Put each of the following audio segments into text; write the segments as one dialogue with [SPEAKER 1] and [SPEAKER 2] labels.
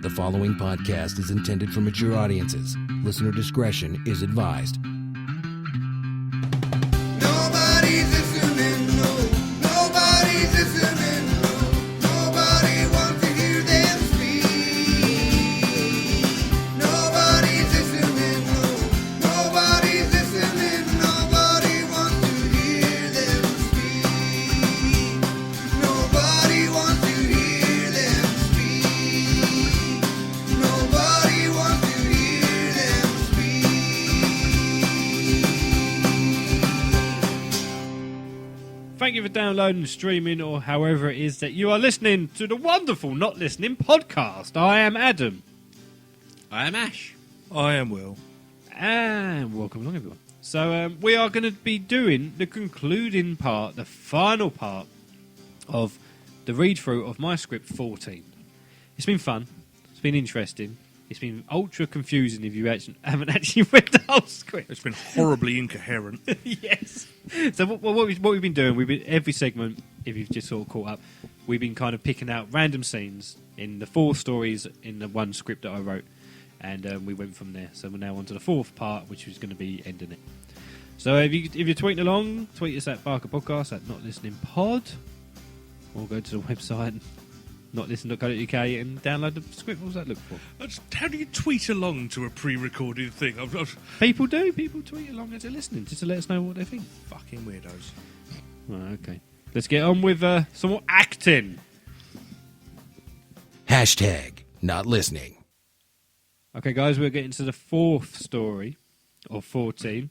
[SPEAKER 1] The following podcast is intended for mature audiences. Listener discretion is advised.
[SPEAKER 2] Nobody's listening, no. Nobody's listening, no. Nobody wants to hear them speak. Nobody's listening, no. Nobody's listening. Nobody wants to hear them speak. Nobody wants to hear them speak. Nobody wants to hear them speak.
[SPEAKER 3] Thank you for downloading, streaming, or however it is that you are listening to the wonderful Not Listening podcast. I am Adam.
[SPEAKER 4] I am Ash.
[SPEAKER 5] I am Will.
[SPEAKER 3] And welcome along, everyone. So we are going to be doing the concluding part, the final part of the read-through of my script 14. It's been fun. It's been interesting. It's been ultra confusing if you haven't actually read the whole script.
[SPEAKER 5] It's been horribly incoherent.
[SPEAKER 3] Yes. So what we've been doing, every segment, if you've just sort of caught up, we've been kind of picking out random scenes in the 4 stories in the one script that I wrote, and we went from there. So we're now on to the 4th part, which is going to be ending it. So if you're tweeting along, tweet us at Barker Podcast, at Not Listening Pod, or go to the website notlisten.co.uk and download the script. What does that look for?
[SPEAKER 5] How do you tweet along to a pre-recorded thing?
[SPEAKER 3] People do. People tweet along as they're listening, just to let us know what they think.
[SPEAKER 5] Fucking weirdos.
[SPEAKER 3] Right, okay. Let's get on with some more acting.
[SPEAKER 1] Hashtag not listening.
[SPEAKER 3] Okay, guys, we're getting to the 4th story of 14.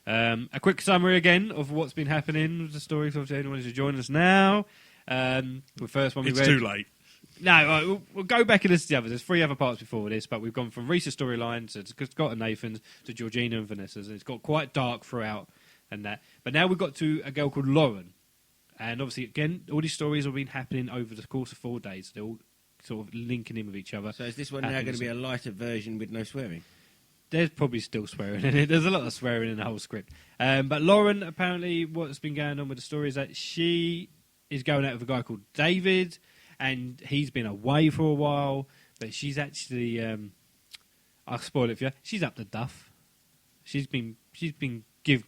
[SPEAKER 3] A quick summary again of what's been happening with the story for anyone who's joining us now. The first one we
[SPEAKER 5] It's
[SPEAKER 3] read.
[SPEAKER 5] too late.
[SPEAKER 3] No, right, we'll go back and listen to the others. There's 3 other parts before this, but we've gone from Reese's storyline to Scott and Nathan's to Georgina and Vanessa's, and it's got quite dark throughout and that. But now we've got to a girl called Lauren, and obviously, again, all these stories have been happening over the course of 4 days. They're all sort of linking in with each other.
[SPEAKER 4] So is this one now going to be a lighter version with no swearing?
[SPEAKER 3] There's probably still swearing in it. There's a lot of swearing in the whole script. But Lauren, apparently, what's been going on with the story is that she is going out with a guy called David, and he's been away for a while, but she's actually, I'll spoil it for you, she's up the duff. She's been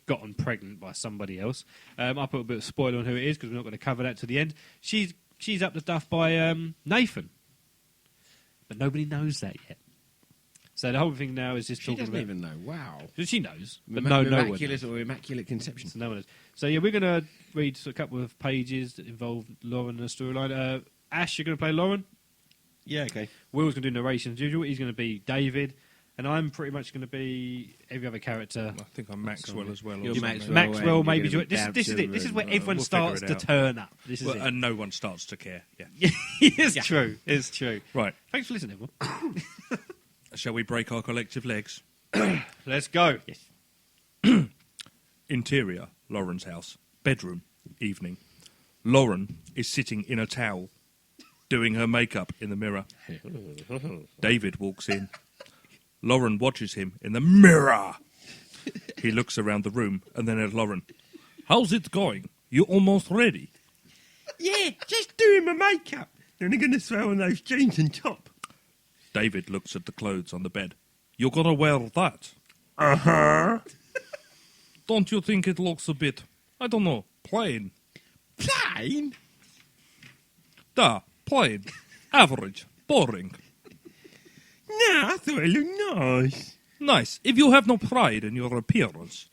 [SPEAKER 3] gotten pregnant by somebody else. I'll put a bit of spoiler on who it is, because we're not going to cover that to the end. She's up the duff by Nathan. But nobody knows that yet. So the whole thing now is just
[SPEAKER 4] She
[SPEAKER 3] talking
[SPEAKER 4] doesn't
[SPEAKER 3] about...
[SPEAKER 4] even know. Wow.
[SPEAKER 3] She knows, but no one
[SPEAKER 4] Miraculous
[SPEAKER 3] knows.
[SPEAKER 4] or immaculate conception.
[SPEAKER 3] So no one knows. So yeah, we're going to read a couple of pages that involve Lauren and the storyline. Ash, you're going to play Lauren.
[SPEAKER 4] Yeah, okay.
[SPEAKER 3] Will's going to do narration as usual. He's going to be David. And I'm pretty much going to be every other character.
[SPEAKER 5] I think I'm Maxwell as well.
[SPEAKER 4] You're
[SPEAKER 5] or something.
[SPEAKER 3] Maxwell, maybe.
[SPEAKER 4] You're
[SPEAKER 3] This
[SPEAKER 4] gonna be
[SPEAKER 3] is it. This is where everyone
[SPEAKER 5] we'll
[SPEAKER 3] starts
[SPEAKER 5] figure
[SPEAKER 3] to
[SPEAKER 5] it out.
[SPEAKER 3] turn up. This is
[SPEAKER 5] Well,
[SPEAKER 3] it.
[SPEAKER 5] and no one starts to care. Yeah.
[SPEAKER 3] It's true. It's true.
[SPEAKER 5] Right.
[SPEAKER 3] Thanks for listening, everyone.
[SPEAKER 5] Shall we break our collective legs?
[SPEAKER 3] Let's go. Yes.
[SPEAKER 5] Interior, Lauren's house. Bedroom, evening. Lauren is sitting in a towel, doing her makeup in the mirror. David walks in. Lauren watches him in the mirror. He looks around the room and then at Lauren. How's it going? You almost ready?
[SPEAKER 6] Yeah, just doing my makeup. Then I'm going to throw on those jeans and top.
[SPEAKER 5] David looks at the clothes on the bed. You're gonna wear that?
[SPEAKER 6] Uh-huh.
[SPEAKER 5] Don't you think it looks a bit, I don't know, plain?
[SPEAKER 6] Plain?
[SPEAKER 5] Plain. Average. Boring.
[SPEAKER 6] No, I thought it looked nice.
[SPEAKER 5] Nice. If you have no pride in your appearance,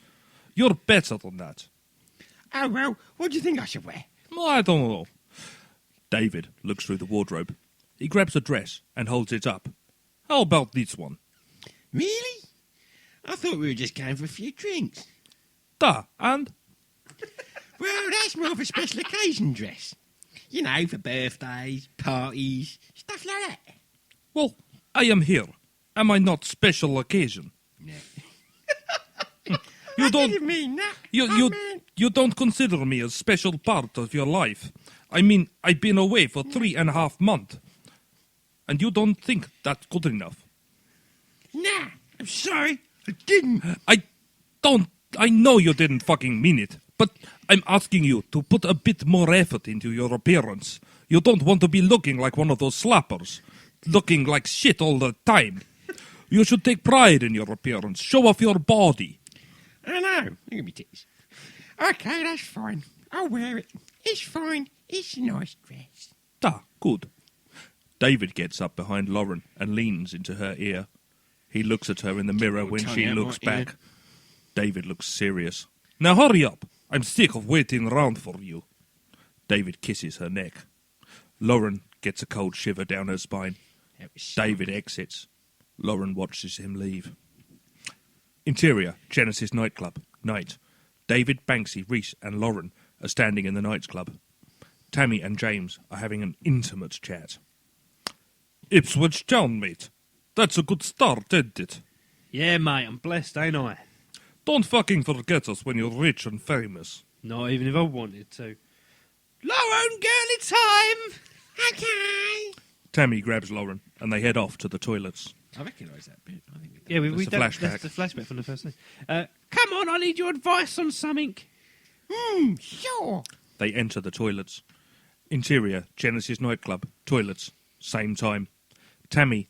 [SPEAKER 5] you're better than that.
[SPEAKER 6] Oh, well, what do you think I should wear?
[SPEAKER 5] I don't know. David looks through the wardrobe. He grabs a dress and holds it up. How about this one?
[SPEAKER 6] Really? I thought we were just going for a few drinks.
[SPEAKER 5] And?
[SPEAKER 6] Well, that's more of a special occasion dress. You know, for birthdays, parties, stuff like that.
[SPEAKER 5] Well, I am here. Am I not special occasion?
[SPEAKER 6] No.
[SPEAKER 5] You
[SPEAKER 6] I
[SPEAKER 5] don't.
[SPEAKER 6] didn't mean that.
[SPEAKER 5] You don't consider me a special part of your life. I mean, I've been away for 3.5 months. And you don't think that's good enough?
[SPEAKER 6] Nah, I'm sorry. I didn't.
[SPEAKER 5] I know you didn't fucking mean it. But I'm asking you to put a bit more effort into your appearance. You don't want to be looking like one of those slappers. looking like shit all the time. You should take pride in your appearance. Show off your body.
[SPEAKER 6] I know. Look at me tits. Okay, that's fine. I'll wear it. It's fine. It's a nice dress.
[SPEAKER 5] Ah, good. David gets up behind Lauren and leans into her ear. He looks at her in the mirror when
[SPEAKER 6] tongue
[SPEAKER 5] she
[SPEAKER 6] out
[SPEAKER 5] looks
[SPEAKER 6] my ear.
[SPEAKER 5] back. David looks serious. Now hurry up. I'm sick of waiting around for you. David kisses her neck. Lauren gets a cold shiver down her spine. David exits. Lauren watches him leave. Interior, Genesis nightclub. Night. David, Banksy, Reese and Lauren are standing in the nightclub. Tammy and James are having an intimate chat. Ipswich Town, mate. That's a good start, isn't it?
[SPEAKER 3] Yeah, mate, I'm blessed, ain't I?
[SPEAKER 5] Don't fucking forget us when you're rich and famous.
[SPEAKER 3] Not even if I wanted to. Lauren, girly time!
[SPEAKER 6] Okay.
[SPEAKER 5] Tammy grabs Lauren and they head off to the toilets.
[SPEAKER 6] I recognise that bit. I think
[SPEAKER 3] Yeah, we
[SPEAKER 5] That's the
[SPEAKER 3] don't-
[SPEAKER 5] flashback.
[SPEAKER 3] That's the flashback from the first thing. Come on, I need your advice on something.
[SPEAKER 6] Sure.
[SPEAKER 5] They enter the toilets. Interior, Genesis nightclub. Toilets, same time. Tammy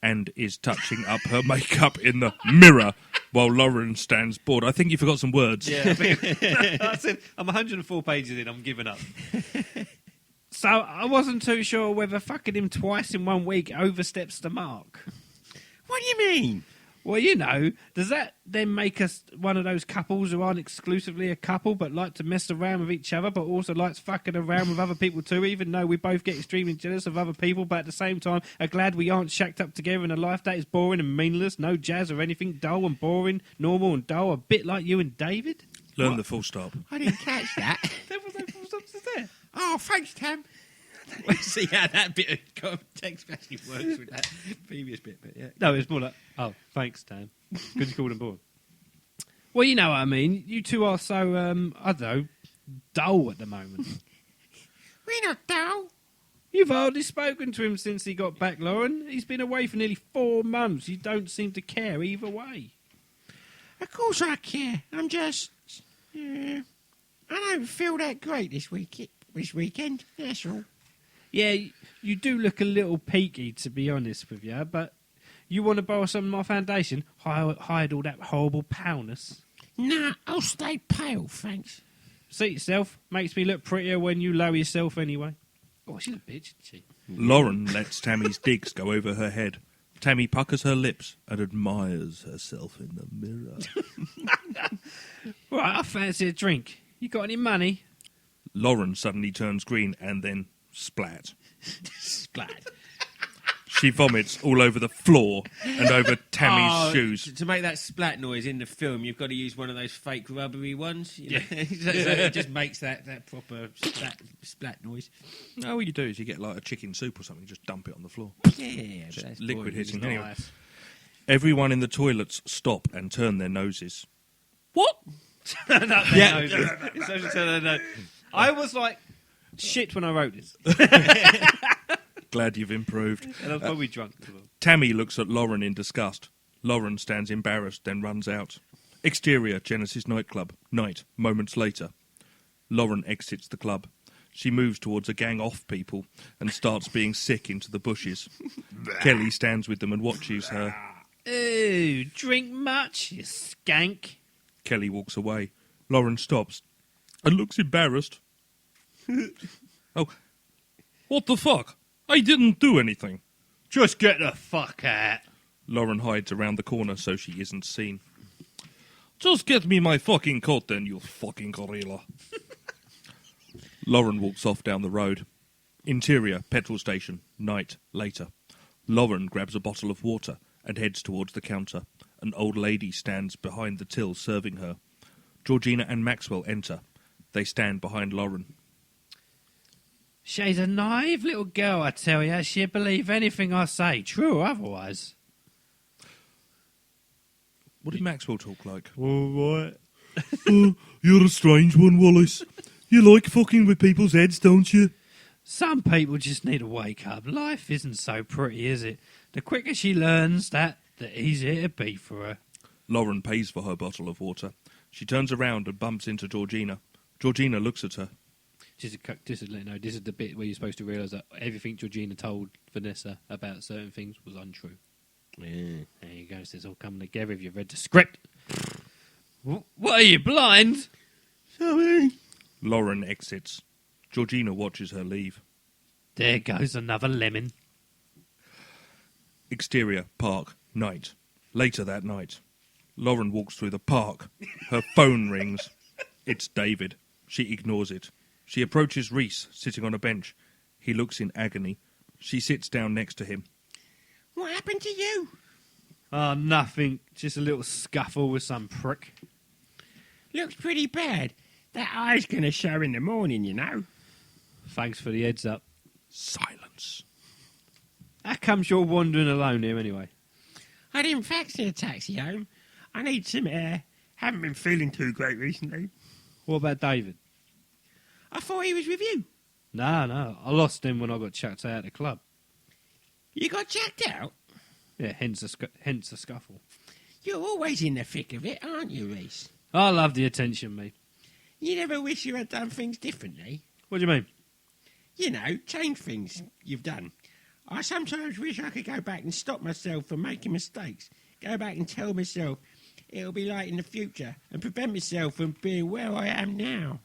[SPEAKER 5] and is touching up her makeup in the mirror while Lauren stands bored. I think you forgot some words.
[SPEAKER 3] Yeah, I said, I'm 104 pages in, I'm giving up. So I wasn't too sure whether fucking him twice in 1 week oversteps the mark.
[SPEAKER 6] What do you mean?
[SPEAKER 3] Well, you know, does that then make us one of those couples who aren't exclusively a couple but like to mess around with each other but also likes fucking around with other people too, even though we both get extremely jealous of other people but at the same time are glad we aren't shacked up together in a life that is boring and meaningless, no jazz or anything, dull and boring, normal and dull, a bit like you and David?
[SPEAKER 5] Learn the full stop.
[SPEAKER 6] I didn't catch that.
[SPEAKER 3] There was no full stops there.
[SPEAKER 6] Oh, thanks, Tam. Let's see how that bit of context actually works with that previous bit, but yeah.
[SPEAKER 3] No, it's more like, oh, thanks, Dan. Good you called him bored. Well, you know what I mean. You two are so, I don't know, dull at the moment.
[SPEAKER 6] We're not dull.
[SPEAKER 3] You've hardly spoken to him since he got back, Lauren. He's been away for nearly 4 months. You don't seem to care either way.
[SPEAKER 6] Of course I care. I'm just... I don't feel that great this weekend. That's all.
[SPEAKER 3] Yeah, you do look a little peaky, to be honest with you, but you want to borrow some of my foundation? Hide all that horrible paleness.
[SPEAKER 6] Nah, I'll stay pale, thanks.
[SPEAKER 3] Suit yourself. Makes me look prettier when you lower yourself anyway. Oh, she's a bitch, isn't she?
[SPEAKER 5] Lauren lets Tammy's digs go over her head. Tammy puckers her lips and admires herself in the mirror.
[SPEAKER 3] Right, I fancy a drink. You got any money?
[SPEAKER 5] Lauren suddenly turns green and then splat.
[SPEAKER 3] Splat.
[SPEAKER 5] She vomits all over the floor and over Tammy's shoes.
[SPEAKER 4] To make that splat noise in the film, you've got to use one of those fake rubbery ones. You know? so it just makes that proper splat noise.
[SPEAKER 5] No, what you do is you get like a chicken soup or something, just dump it on the floor.
[SPEAKER 4] Yeah, but that's
[SPEAKER 5] Liquid
[SPEAKER 4] boring,
[SPEAKER 5] hitting.
[SPEAKER 4] isn't it?
[SPEAKER 5] Anyway, everyone in the toilets stop and turn their noses. What?
[SPEAKER 3] I was like, shit when I wrote this.
[SPEAKER 5] Glad you've improved.
[SPEAKER 3] And I was probably drunk as well.
[SPEAKER 5] Tammy looks at Lauren in disgust. Lauren stands embarrassed, then runs out. Exterior, Genesis nightclub. Night, moments later. Lauren exits the club. She moves towards a gang of people and starts being sick into the bushes. Kelly stands with them and watches her.
[SPEAKER 3] Ooh, drink much, you skank.
[SPEAKER 5] Kelly walks away. Lauren stops and looks embarrassed. Oh, what the fuck? I didn't do anything.
[SPEAKER 3] Just get the fuck out.
[SPEAKER 5] Lauren hides around the corner so she isn't seen. Just get me my fucking coat then, you fucking gorilla. Lauren walks off down the road. Interior, petrol station, night, later. Lauren grabs a bottle of water and heads towards the counter. An old lady stands behind the till serving her. Georgina and Maxwell enter. They stand behind Lauren.
[SPEAKER 3] She's a naive little girl, I tell you. She'll believe anything I say, true or otherwise.
[SPEAKER 5] What did Maxwell talk like?
[SPEAKER 3] All right.
[SPEAKER 5] You're a strange one, Wallace. You like fucking with people's heads, don't you?
[SPEAKER 3] Some people just need to wake up. Life isn't so pretty, is it? The quicker she learns that, the easier it'll be for her.
[SPEAKER 5] Lauren pays for her bottle of water. She turns around and bumps into Georgina. Georgina looks at her.
[SPEAKER 3] just to let you know, this is the bit where you're supposed to realise that everything Georgina told Vanessa about certain things was untrue.
[SPEAKER 4] Yeah.
[SPEAKER 3] There you go. So it's all coming together if you've read the script. What are you, blind?
[SPEAKER 4] Sorry.
[SPEAKER 5] Lauren exits. Georgina watches her leave.
[SPEAKER 3] There goes another lemon.
[SPEAKER 5] Exterior, park, night. Later that night, Lauren walks through the park. Her phone rings. It's David. She ignores it. She approaches Reese, sitting on a bench. He looks in agony. She sits down next to him.
[SPEAKER 6] What happened to you?
[SPEAKER 3] Oh, nothing. Just a little scuffle with some prick.
[SPEAKER 6] Looks pretty bad. That eye's going to show in the morning, you know.
[SPEAKER 3] Thanks for the heads up.
[SPEAKER 5] Silence.
[SPEAKER 3] How comes you're wandering alone here anyway?
[SPEAKER 6] I didn't fancy a taxi home. I need some air. Haven't been feeling too great recently.
[SPEAKER 3] What about David?
[SPEAKER 6] I thought he was with you.
[SPEAKER 3] No. I lost him when I got chucked out of the club.
[SPEAKER 6] You got chucked out?
[SPEAKER 3] Yeah, hence the scuffle.
[SPEAKER 6] You're always in the thick of it, aren't you, Reese?
[SPEAKER 3] I love the attention, mate.
[SPEAKER 6] You never wish you had done things differently?
[SPEAKER 3] What do you mean?
[SPEAKER 6] You know, change things you've done. I sometimes wish I could go back and stop myself from making mistakes. Go back and tell myself it'll be like in the future and prevent myself from being where I am now.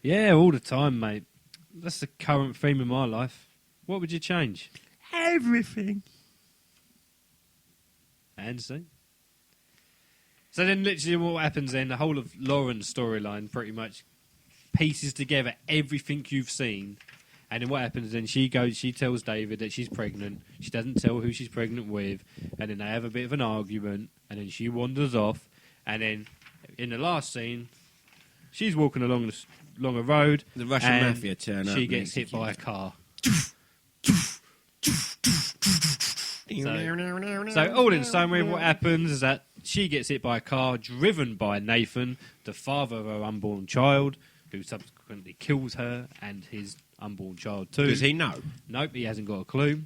[SPEAKER 3] Yeah, all the time, mate. That's the current theme of my life. What would you change?
[SPEAKER 6] Everything.
[SPEAKER 3] And see. So then literally what happens then, the whole of Lauren's storyline pretty much pieces together everything you've seen. And then what happens then, she tells David that she's pregnant. She doesn't tell who she's pregnant with. And then they have a bit of an argument. And then she wanders off. And then in the last scene, she's walking along a road.
[SPEAKER 4] The Russian
[SPEAKER 3] and
[SPEAKER 4] mafia turn up.
[SPEAKER 3] she
[SPEAKER 4] and
[SPEAKER 3] gets hit by a
[SPEAKER 4] execute
[SPEAKER 3] car. So all in summary, what happens is that she gets hit by a car driven by Nathan, the father of her unborn child, who subsequently kills her and his unborn child too.
[SPEAKER 4] Does he know?
[SPEAKER 3] Nope, he hasn't got a clue.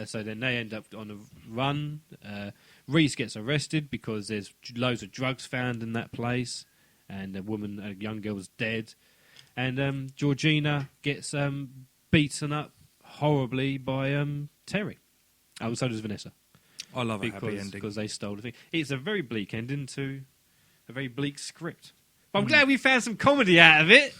[SPEAKER 3] So then they end up on a run. Reese gets arrested because there's loads of drugs found in that place, and a young girl's dead. And Georgina gets beaten up horribly by Terry. Oh, so does Vanessa.
[SPEAKER 5] I love a happy ending.
[SPEAKER 3] Because they stole the thing. It's a very bleak ending to a very bleak script. But I'm glad we found some comedy out of it.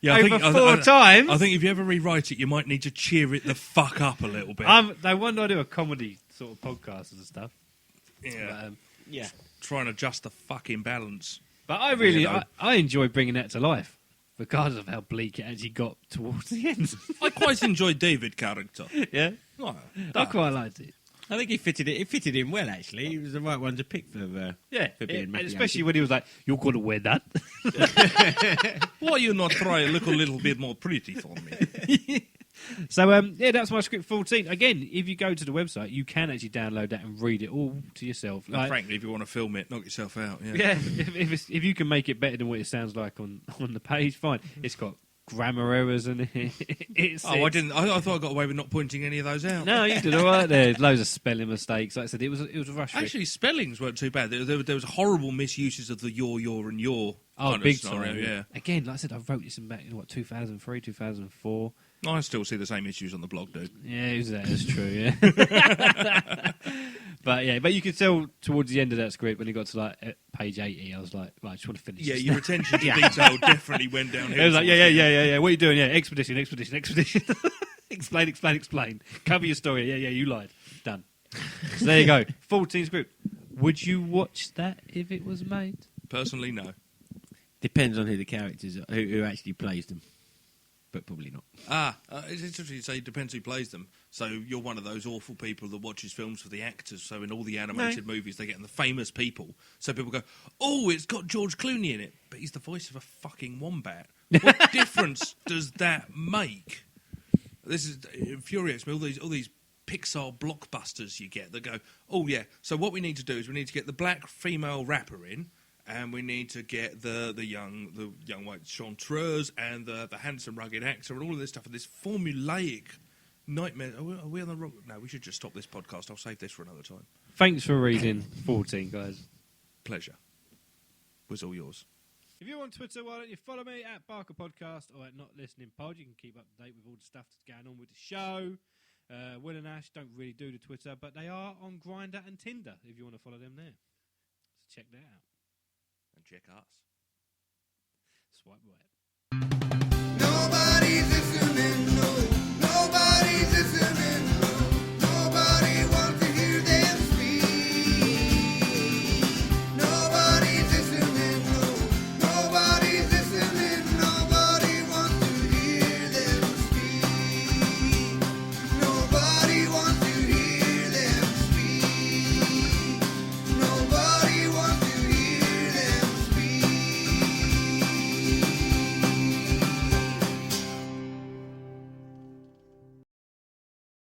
[SPEAKER 5] Yeah,
[SPEAKER 3] Over four times.
[SPEAKER 5] I think if you ever rewrite it, you might need to cheer it the fuck up a little bit.
[SPEAKER 3] They want to do a comedy sort of podcast and stuff.
[SPEAKER 5] Yeah.
[SPEAKER 3] But,
[SPEAKER 4] Yeah.
[SPEAKER 5] Try and adjust the fucking balance.
[SPEAKER 3] but I really,
[SPEAKER 5] You know.
[SPEAKER 3] I enjoy bringing that to life, regardless of how bleak it actually got towards the end.
[SPEAKER 5] I quite enjoyed David's character.
[SPEAKER 3] yeah,
[SPEAKER 5] Oh,
[SPEAKER 3] I quite liked it.
[SPEAKER 4] I think he fitted in well, actually. He was the right one to pick for
[SPEAKER 3] Yeah,
[SPEAKER 4] for being
[SPEAKER 3] and
[SPEAKER 4] Matthew
[SPEAKER 3] especially
[SPEAKER 4] Anthony.
[SPEAKER 3] when he was like, "You're going to wear that."
[SPEAKER 5] why you not try a little bit more pretty for me?
[SPEAKER 3] So, yeah, that's my script 14. Again, if you go to the website, you can actually download that and read it all to yourself.
[SPEAKER 5] And frankly, if you want to film it, knock yourself out. Yeah.
[SPEAKER 3] yeah, if you can make it better than what it sounds like on the page, fine. It's got grammar errors in it.
[SPEAKER 5] I didn't. I thought I got away with not pointing any of those out.
[SPEAKER 3] No, you did all right there. Loads of spelling mistakes. Like I said, it was a rush.
[SPEAKER 5] Actually, spellings weren't too bad. There was horrible misuses of the your, and your kind
[SPEAKER 3] big
[SPEAKER 5] of scenario.
[SPEAKER 3] time.
[SPEAKER 5] Yeah.
[SPEAKER 3] Again, like I said, I wrote this in back in 2003, 2004.
[SPEAKER 5] I still see the same issues on the blog, dude.
[SPEAKER 3] Yeah, that's true. Yeah. But you could tell towards the end of that script when he got to like page 80, I was like, right, I just want to finish.
[SPEAKER 5] Yeah,
[SPEAKER 3] this
[SPEAKER 5] your
[SPEAKER 3] now.
[SPEAKER 5] attention to detail definitely went downhill.
[SPEAKER 3] It was like, yeah. What are you doing? Yeah, expedition. Explain. Cover your story. Yeah, you lied. Done. So there you go. 14 script. Would you watch that if it was made?
[SPEAKER 5] Personally, no.
[SPEAKER 4] Depends on who the characters are, who actually plays them. But probably not.
[SPEAKER 5] It's interesting you say it depends who plays them. So you're one of those awful people that watches films for the actors. So in all the animated movies, they get the famous people. So people go, oh, it's got George Clooney in it. But he's the voice of a fucking wombat. What difference does that make? This infuriates me. All these Pixar blockbusters you get that go, oh, yeah. So what we need to do is we need to get the black female rapper in. And we need to get the young white chanteuse and the handsome rugged actor and all of this stuff and this formulaic nightmare. Are we on the wrong? No, we should just stop this podcast. I'll save this for another time.
[SPEAKER 3] Thanks for reading 14, guys.
[SPEAKER 5] Pleasure. Was all yours.
[SPEAKER 3] If you're on Twitter, why don't you follow me at Barker Podcast or at Not Listening Pod? You can keep up to date with all the stuff that's going on with the show. Will and Ash don't really do the Twitter, but they are on Grindr and Tinder if you want to follow them there. So check that out.
[SPEAKER 5] And check us.
[SPEAKER 3] Swipe right.